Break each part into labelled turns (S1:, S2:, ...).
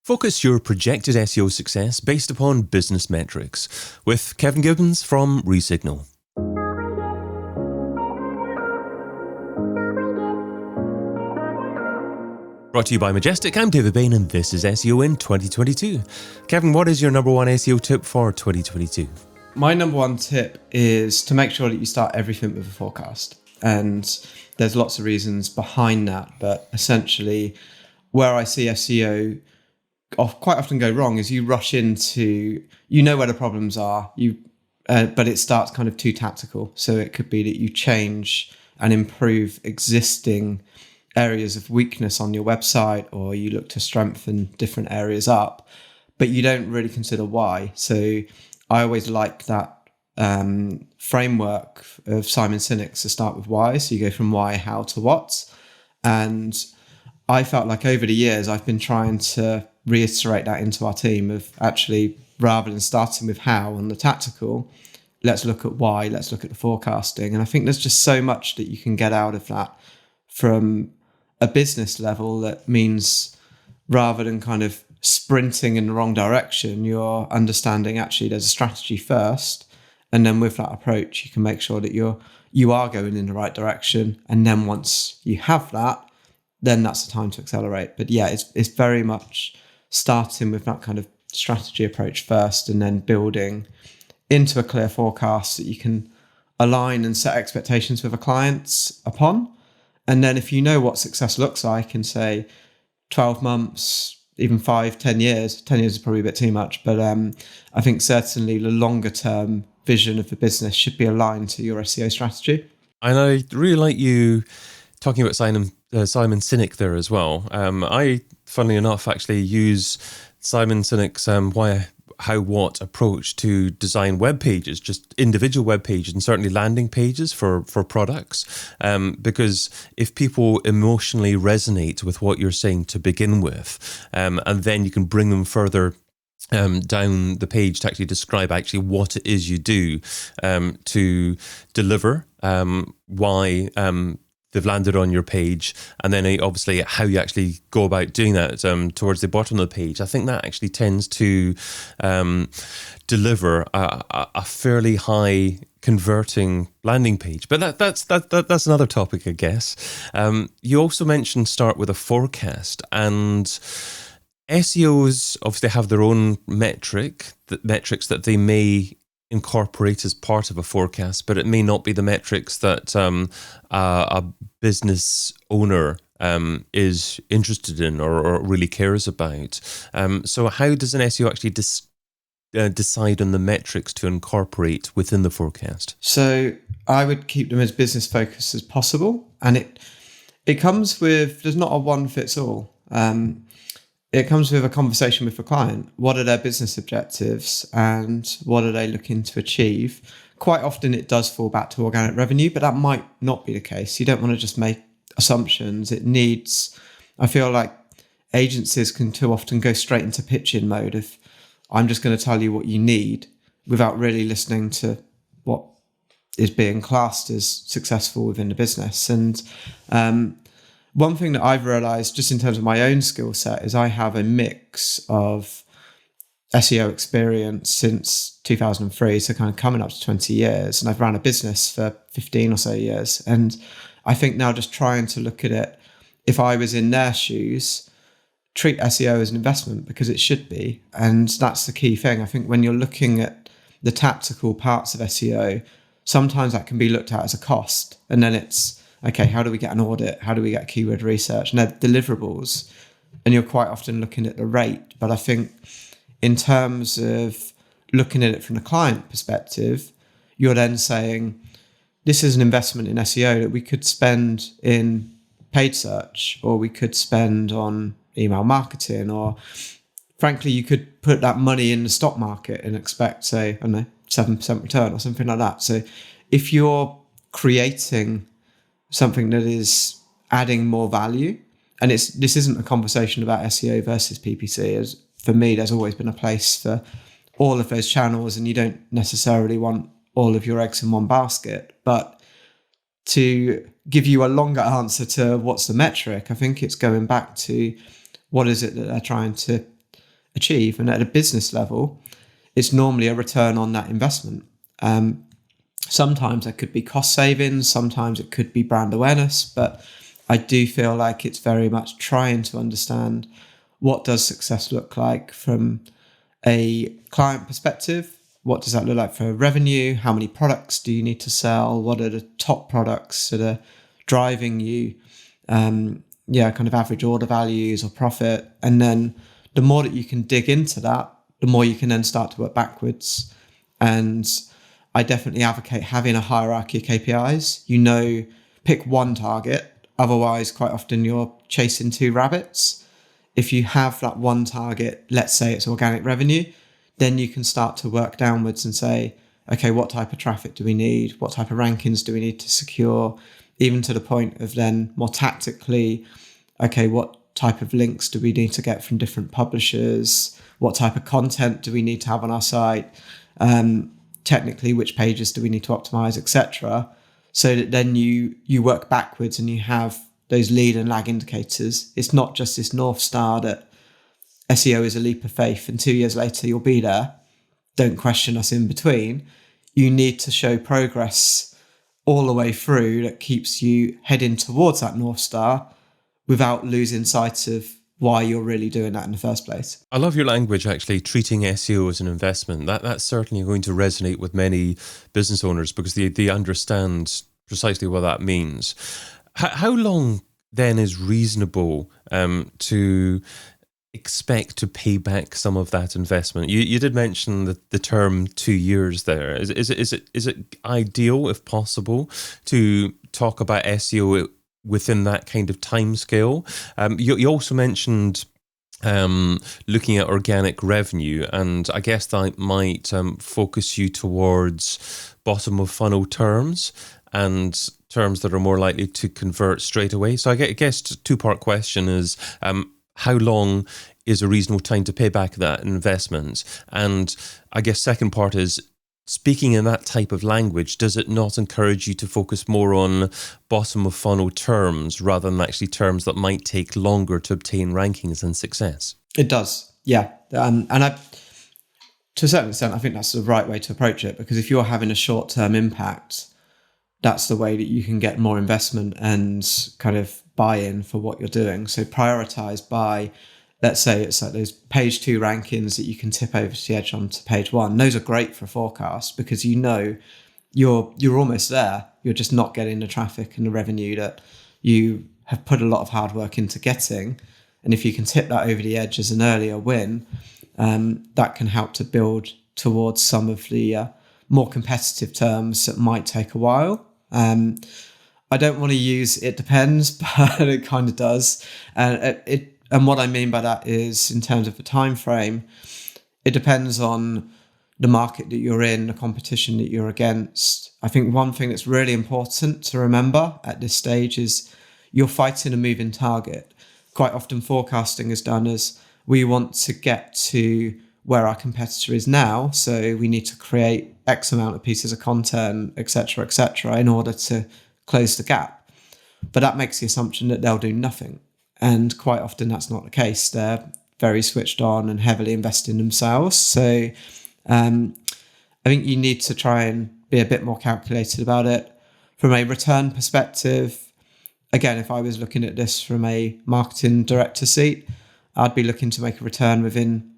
S1: Focus your projected SEO success based upon business metrics with Kevin Gibbons from Resignal. Brought to you by Majestic, I'm David Bain and this is SEO in 2022. Kevin, what is your number one SEO tip for 2022?
S2: My number one tip is to make sure that you start everything with a forecast. And there's lots of reasons behind that, but essentially where I see SEO quite often go wrong is you rush into, where the problems are, but it starts kind of too tactical. So it could be that you change and improve existing areas of weakness on your website, or you look to strengthen different areas up, but you don't really consider why. So I always like that framework of Simon Sinek's to start with why. So you go from why, how to what. And I felt like over the years, I've been trying to reiterate that into our team of actually, rather than starting with how and the tactical, let's look at why, let's look at the forecasting. And I think there's just so much that you can get out of that from a business level. That means rather than kind of sprinting in the wrong direction, you're understanding actually there's a strategy first. And then with that approach, you can make sure that you are going in the right direction. And then once you have that, then that's the time to accelerate. But yeah, it's very much starting with that kind of strategy approach first, and then building into a clear forecast that you can align and set expectations with the clients upon. And then if you know what success looks like in, say, 12 months, even 5, 10 years, 10 years is probably a bit too much, but I think certainly the longer term vision of the business should be aligned to your SEO strategy. And
S1: I really like you talking about Simon Sinek there as well. I, funnily enough, actually use Simon Sinek's why, how, what approach to design web pages, just individual web pages, and certainly landing pages for products. Because if people emotionally resonate with what you're saying to begin with, and then you can bring them further down the page to actually describe actually what it is you do to deliver, why they've landed on your page, and then obviously how you actually go about doing that towards the bottom of the page. I think that actually tends to deliver a fairly high converting landing page. But that's another topic, I guess. You also mentioned start with a forecast, and SEOs obviously have their own metrics that they may incorporate as part of a forecast, but it may not be the metrics that a business owner is interested in or really cares about. So how does an SEO actually decide on the metrics to incorporate within the forecast?
S2: So I would keep them as business focused as possible. And it comes with, there's not a one fits all. It comes with a conversation with the client. What are their business objectives and what are they looking to achieve? Quite often it does fall back to organic revenue, but that might not be the case. You don't want to just make assumptions. I feel like agencies can too often go straight into pitching mode of, I'm just going to tell you what you need without really listening to what is being classed as successful within the business. And one thing that I've realized just in terms of my own skill set is I have a mix of SEO experience since 2003, so kind of coming up to 20 years. And I've run a business for 15 or so years. And I think now just trying to look at it, if I was in their shoes, treat SEO as an investment, because it should be. And that's the key thing. I think when you're looking at the tactical parts of SEO, sometimes that can be looked at as a cost. And then it's, okay, how do we get an audit? How do we get keyword research? And they're deliverables. And you're quite often looking at the rate. But I think in terms of looking at it from the client perspective, you're then saying, this is an investment in SEO that we could spend in paid search, or we could spend on email marketing, or frankly, you could put that money in the stock market and expect, say, I don't know, 7% return or something like that. So if you're creating something that is adding more value, and this isn't a conversation about SEO versus PPC. As for me, there's always been a place for all of those channels, and you don't necessarily want all of your eggs in one basket. But to give you a longer answer to what's the metric, I think it's going back to what is it that they're trying to achieve. And at a business level, it's normally a return on that investment. Sometimes it could be cost savings, sometimes it could be brand awareness, but I do feel like it's very much trying to understand what does success look like from a client perspective. What does that look like for revenue? How many products do you need to sell? What are the top products that are driving you? Kind of average order values or profit. And then the more that you can dig into that, the more you can then start to work backwards. And I definitely advocate having a hierarchy of KPIs. Pick one target. Otherwise, quite often you're chasing two rabbits. If you have that one target, let's say it's organic revenue, then you can start to work downwards and say, okay, what type of traffic do we need? What type of rankings do we need to secure? Even to the point of then more tactically, okay, what type of links do we need to get from different publishers? What type of content do we need to have on our site? Technically, which pages do we need to optimize, etc. So that then you work backwards and you have those lead and lag indicators. It's not just this North Star that SEO is a leap of faith and 2 years later you'll be there. Don't question us in between. You need to show progress all the way through that keeps you heading towards that North Star without losing sight of why you're really doing that in the first place.
S1: I love your language, actually, treating SEO as an investment. That's certainly going to resonate with many business owners because they understand precisely what that means. How long then is reasonable to expect to pay back some of that investment? You did mention the term 2 years there. Is it ideal, if possible, to talk about SEO within that kind of time scale? You also mentioned looking at organic revenue, and I guess that might focus you towards bottom of funnel terms and terms that are more likely to convert straight away. So I guess two-part question is how long is a reasonable time to pay back that investment? And I guess second part is, speaking in that type of language, does it not encourage you to focus more on bottom of funnel terms rather than actually terms that might take longer to obtain rankings and success?
S2: It does, yeah. And to a certain extent, I think that's the right way to approach it, because if you're having a short-term impact, that's the way that you can get more investment and kind of buy-in for what you're doing. So prioritize by, let's say it's like those page 2 rankings that you can tip over to the edge onto page 1. Those are great for forecast because you're almost there. You're just not getting the traffic and the revenue that you have put a lot of hard work into getting. And if you can tip that over the edge as an earlier win, that can help to build towards some of the more competitive terms that might take a while. I don't want to use it depends, but it kind of does. And what I mean by that is, in terms of the time frame, it depends on the market that you're in, the competition that you're against. I think one thing that's really important to remember at this stage is you're fighting a moving target. Quite often forecasting is done as, we want to get to where our competitor is now, so we need to create X amount of pieces of content, et cetera, in order to close the gap. But that makes the assumption that they'll do nothing. And quite often that's not the case. They're very switched on and heavily invested in themselves. So I think you need to try and be a bit more calculated about it. From a return perspective, again, if I was looking at this from a marketing director seat, I'd be looking to make a return within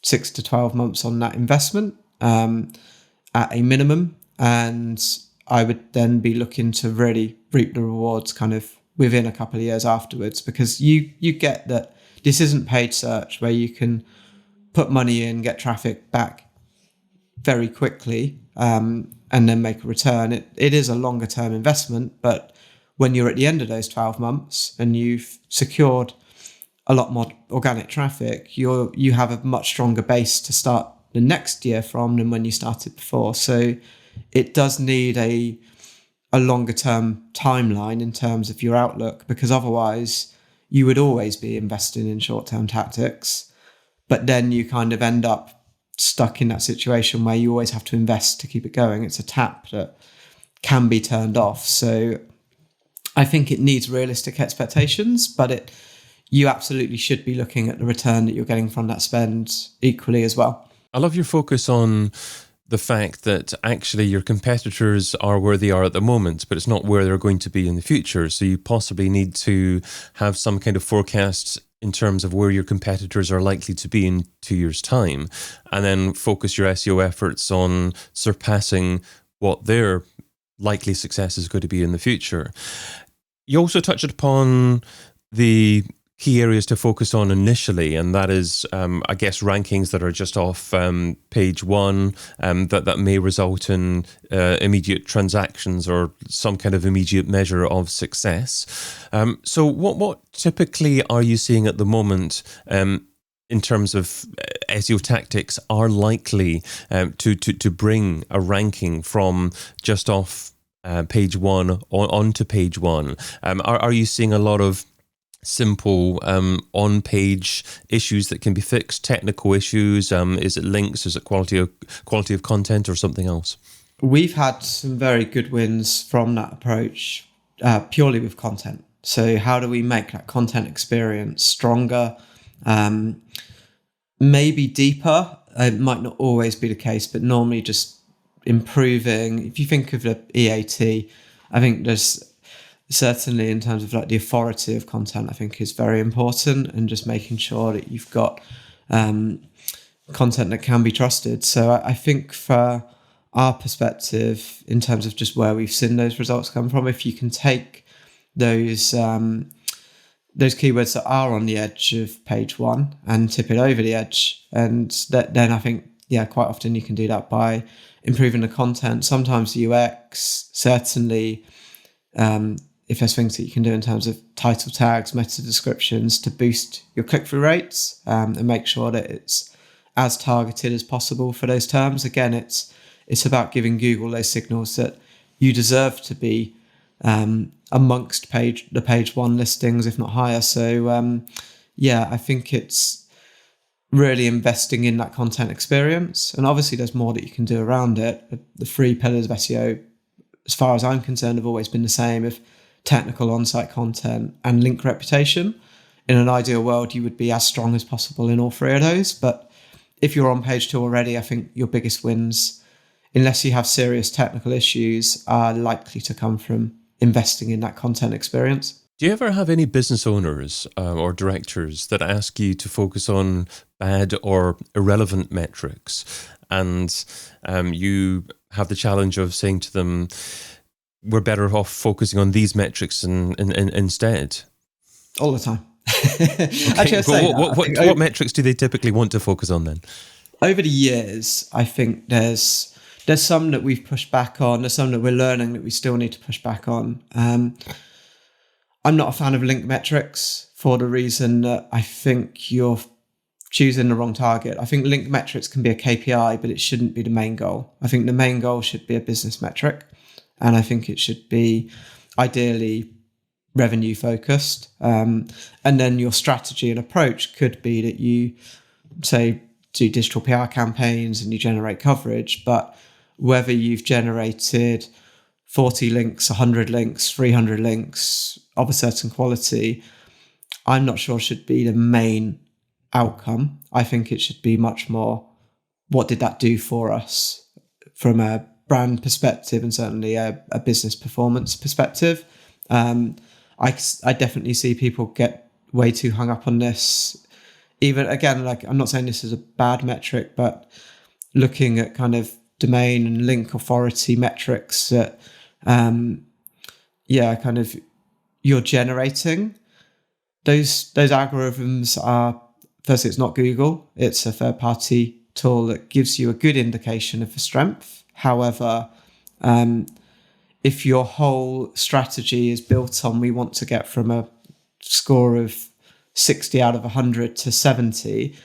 S2: 6 to 12 months on that investment at a minimum. And I would then be looking to really reap the rewards kind of within a couple of years afterwards, because you get that this isn't paid search where you can put money in, get traffic back very quickly, and then make a return. It is a longer term investment, but when you're at the end of those 12 months and you've secured a lot more organic traffic, you have a much stronger base to start the next year from than when you started before. So it does need a longer term timeline in terms of your outlook, because otherwise you would always be investing in short term tactics, but then you kind of end up stuck in that situation where you always have to invest to keep it going. It's a tap that can be turned off. So I think it needs realistic expectations, but you absolutely should be looking at the return that you're getting from that spend equally as well.
S1: I love your focus on the fact that actually your competitors are where they are at the moment, but it's not where they're going to be in the future. So you possibly need to have some kind of forecast in terms of where your competitors are likely to be in 2 years' time, and then focus your SEO efforts on surpassing what their likely success is going to be in the future. You also touched upon the key areas to focus on initially, and that is, I guess, rankings that are just off page one, that may result in immediate transactions or some kind of immediate measure of success. So what typically are you seeing at the moment in terms of SEO tactics are likely to bring a ranking from just off page one onto page one? Are you seeing a lot of simple on-page issues that can be fixed, technical issues? Is it links? Is it quality of content, or something else?
S2: We've had some very good wins from that approach, purely with content. So how do we make that content experience stronger, maybe deeper? It might not always be the case, but normally just improving. If you think of the EAT, I think there's certainly, in terms of like the authority of content, I think is very important, and just making sure that you've got content that can be trusted. So I think for our perspective, in terms of just where we've seen those results come from, if you can take those keywords that are on the edge of page one and tip it over the edge, and then I think, quite often you can do that by improving the content. Sometimes the UX, certainly, if there's things that you can do in terms of title tags, meta descriptions to boost your click-through rates, and make sure that it's as targeted as possible for those terms. Again, it's about giving Google those signals that you deserve to be amongst the page one listings, if not higher. So I think it's really investing in that content experience. And obviously there's more that you can do around it. The 3 pillars of SEO, as far as I'm concerned, have always been the same: of technical on-site content and link reputation. In an ideal world, you would be as strong as possible in all 3 of those. But if you're on page 2 already, I think your biggest wins, unless you have serious technical issues, are likely to come from investing in that content experience.
S1: Do you ever have any business owners or directors that ask you to focus on bad or irrelevant metrics, and you have the challenge of saying to them, we're better off focusing on these metrics instead?
S2: All the time.
S1: Okay. Actually, what metrics do they typically want to focus on then?
S2: Over the years, I think there's some that we've pushed back on. There's some that we're learning that we still need to push back on. I'm not a fan of link metrics for the reason that I think you're choosing the wrong target. I think link metrics can be a KPI, but it shouldn't be the main goal. I think the main goal should be a business metric, and I think it should be ideally revenue focused. And then your strategy and approach could be that you, say, do digital PR campaigns and you generate coverage, but whether you've generated 40 links, 100 links, 300 links of a certain quality, I'm not sure should be the main outcome. I think it should be much more, what did that do for us from a brand perspective, and certainly a business performance perspective. I definitely see people get way too hung up on this. Even, again, like, I'm not saying this is a bad metric, but looking at kind of domain and link authority metrics that kind of you're generating, those algorithms are, firstly, it's not Google, it's a third party tool that gives you a good indication of the strength. However, if your whole strategy is built on, we want to get from a score of 60 out of 100 to 70,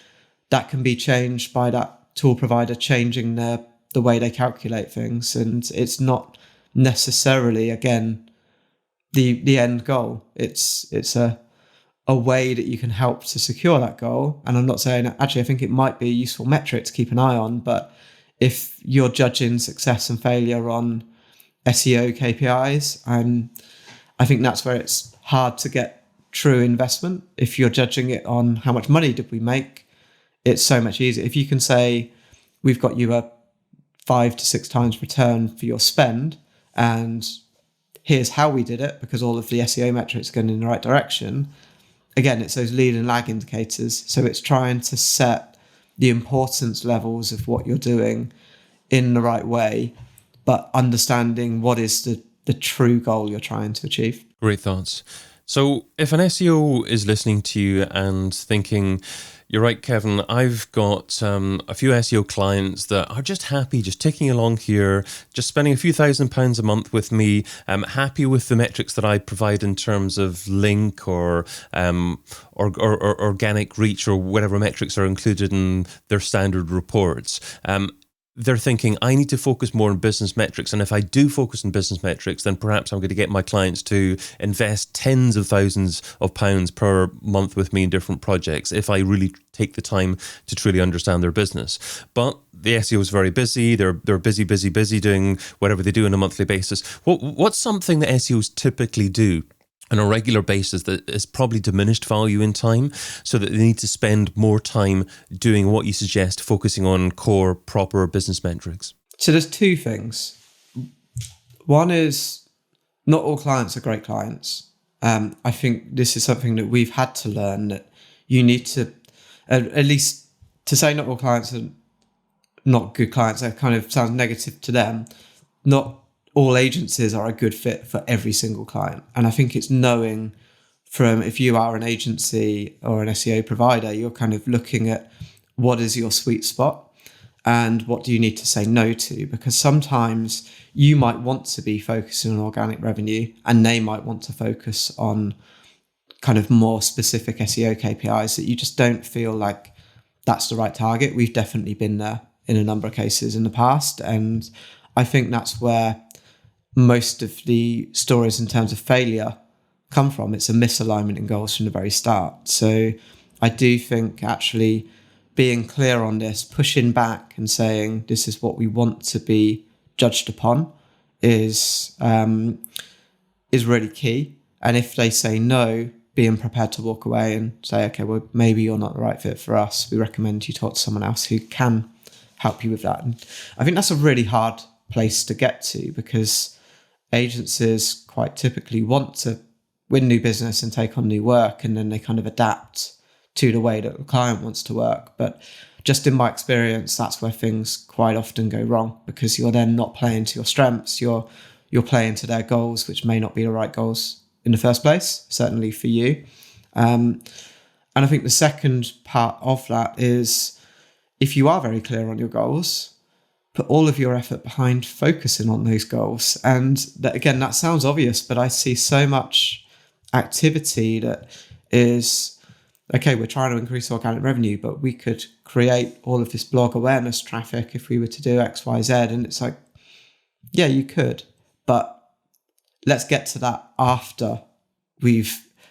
S2: that can be changed by that tool provider changing the way they calculate things. And it's not necessarily, again, the end goal. It's a way that you can help to secure that goal. And I'm not saying, actually, I think it might be a useful metric to keep an eye on, but if you're judging success and failure on SEO KPIs, I think that's where it's hard to get true investment. If you're judging it on how much money did we make, it's so much easier. If you can say, we've got you a 5 to 6 times return for your spend, and here's how we did it, because all of the SEO metrics are going in the right direction. Again, it's those lead and lag indicators. So it's trying to set the importance levels of what you're doing in the right way, but understanding what is the true goal you're trying to achieve.
S1: Great thoughts. So if an SEO is listening to you and thinking, you're right, Kevin, I've got a few SEO clients that are just happy, just ticking along here, just spending a few £1,000s a month with me, happy with the metrics that I provide in terms of link or organic reach or whatever metrics are included in their standard reports. They're thinking, I need to focus more on business metrics. And if I do focus on business metrics, then perhaps I'm going to get my clients to invest tens of thousands of pounds per month with me in different projects if I really take the time to truly understand their business. But the SEO is very busy. They're busy doing whatever they do on a monthly basis. What's something that SEOs typically do on a regular basis that is probably diminished value in time, so that they need to spend more time doing what you suggest, focusing on core, proper business metrics?
S2: So there's 2 things. One is, not all clients are great clients. I think this is something that we've had to learn, that you need to, at least to say not all clients are not good clients, that kind of sounds negative to them. Not all agencies are a good fit for every single client. And I think it's knowing from, if you are an agency or an SEO provider, you're kind of looking at what is your sweet spot and what do you need to say no to, because sometimes you might want to be focusing on organic revenue and they might want to focus on kind of more specific SEO KPIs that you just don't feel like that's the right target. We've definitely been there in a number of cases in the past. And I think that's where most of the stories in terms of failure come from. It's a misalignment in goals from the very start. So I do think actually being clear on this, pushing back and saying this is what we want to be judged upon is really key. And if they say no, being prepared to walk away and say, okay, well, maybe you're not the right fit for us. We recommend you talk to someone else who can help you with that. And I think that's a really hard place to get to, because agencies quite typically want to win new business and take on new work, and then they kind of adapt to the way that the client wants to work. But just in my experience, that's where things quite often go wrong, because you're then not playing to your strengths. You're playing to their goals, which may not be the right goals in the first place, certainly for you. And I think the second part of that is, if you are very clear on your goals, put all of your effort behind focusing on those goals. And that, again, that sounds obvious, but I see so much activity that is, okay, we're trying to increase organic revenue, but we could create all of this blog awareness traffic if we were to do X, Y, Z. And it's like, yeah, you could, but let's get to that after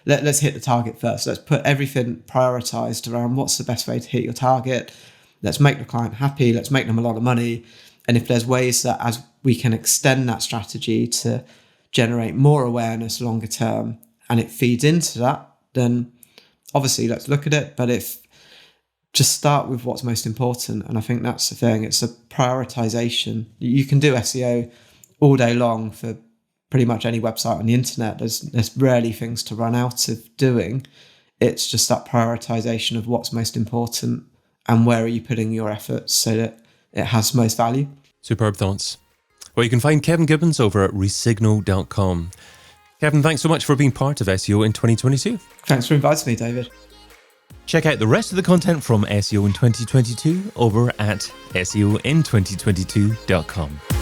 S2: let's hit the target first. Let's put everything prioritized around what's the best way to hit your target. Let's make the client happy. Let's make them a lot of money. And if there's ways that as we can extend that strategy to generate more awareness longer term and it feeds into that, then obviously let's look at it. But if just start with what's most important. And I think that's the thing. It's a prioritization. You can do SEO all day long for pretty much any website on the internet. There's rarely things to run out of doing. It's just that prioritization of what's most important and where are you putting your efforts so that it has most value.
S1: Superb thoughts. Well, you can find Kevin Gibbons over at Resignal.com. Kevin, thanks so much for being part of SEO in 2022.
S2: Thanks for inviting me, David.
S1: Check out the rest of the content from SEO in 2022 over at SEOin2022.com.